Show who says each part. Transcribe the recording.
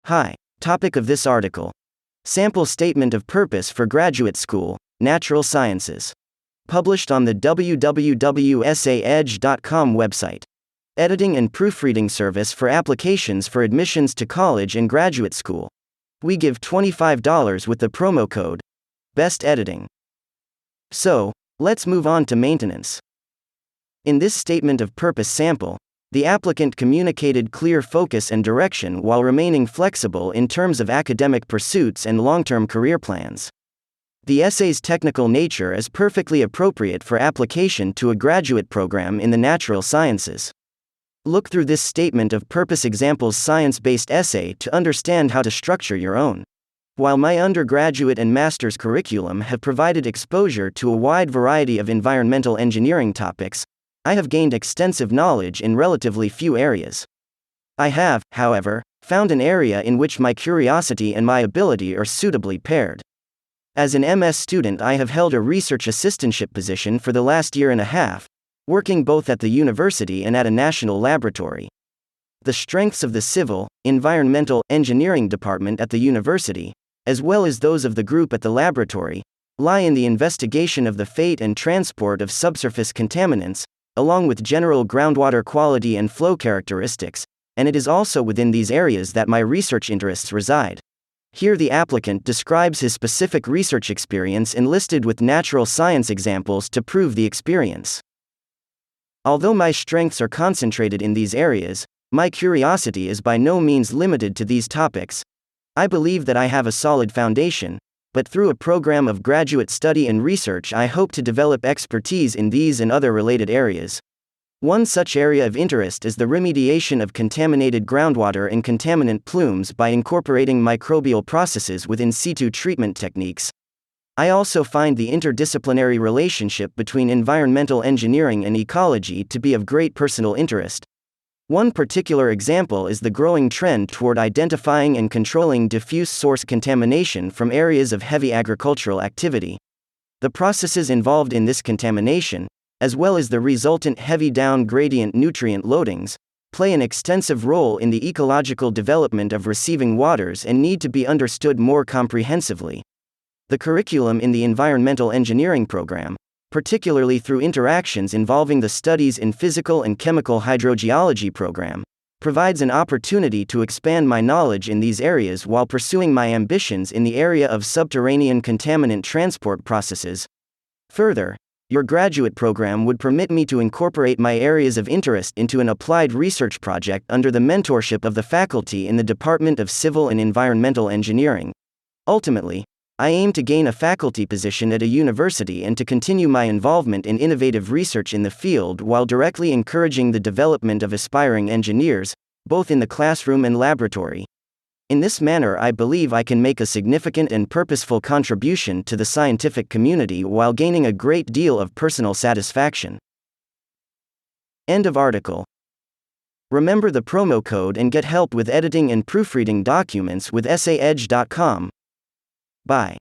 Speaker 1: Hi. Topic of this article: Sample Statement of Purpose for Graduate School, Natural Sciences. Published on the www.saedge.com website. Editing and proofreading service for applications for admissions to college and graduate school. We give $25 with the promo code Best Editing. So, let's move on to maintenance. In this statement of purpose sample, the applicant communicated clear focus and direction while remaining flexible in terms of academic pursuits and long-term career plans. The essay's technical nature is perfectly appropriate for application to a graduate program in the natural sciences. Look through this statement of purpose example's science-based essay to understand how to structure your own. While my undergraduate and master's curriculum have provided exposure to a wide variety of environmental engineering topics, I have gained extensive knowledge in relatively few areas. I have, however, found an area in which my curiosity and my ability are suitably paired. As an MS student, I have held a research assistantship position for the last year and a half, working both at the university and at a national laboratory. The strengths of the civil, environmental engineering department at the university, as well as those of the group at the laboratory, lie in the investigation of the fate and transport of subsurface contaminants, along with general groundwater quality and flow characteristics, and it is also within these areas that my research interests reside. Here the applicant describes his specific research experience enlisted with natural science examples to prove the experience. Although my strengths are concentrated in these areas, my curiosity is by no means limited to these topics. I believe that I have a solid foundation, but through a program of graduate study and research I hope to develop expertise in these and other related areas. One such area of interest is the remediation of contaminated groundwater and contaminant plumes by incorporating microbial processes with in situ treatment techniques. I also find the interdisciplinary relationship between environmental engineering and ecology to be of great personal interest. One particular example is the growing trend toward identifying and controlling diffuse source contamination from areas of heavy agricultural activity. The processes involved in this contamination, as well as the resultant heavy down gradient nutrient loadings, play an extensive role in the ecological development of receiving waters and need to be understood more comprehensively. The curriculum in the environmental engineering program, particularly through interactions involving the studies in physical and chemical hydrogeology program, provides an opportunity to expand my knowledge in these areas while pursuing my ambitions in the area of subterranean contaminant transport processes. Further, your graduate program would permit me to incorporate my areas of interest into an applied research project under the mentorship of the faculty in the Department of Civil and Environmental Engineering. Ultimately, I aim to gain a faculty position at a university and to continue my involvement in innovative research in the field while directly encouraging the development of aspiring engineers, both in the classroom and laboratory. In this manner, I believe I can make a significant and purposeful contribution to the scientific community while gaining a great deal of personal satisfaction. End of article. Remember the promo code and get help with editing and proofreading documents with saedge.com. Bye.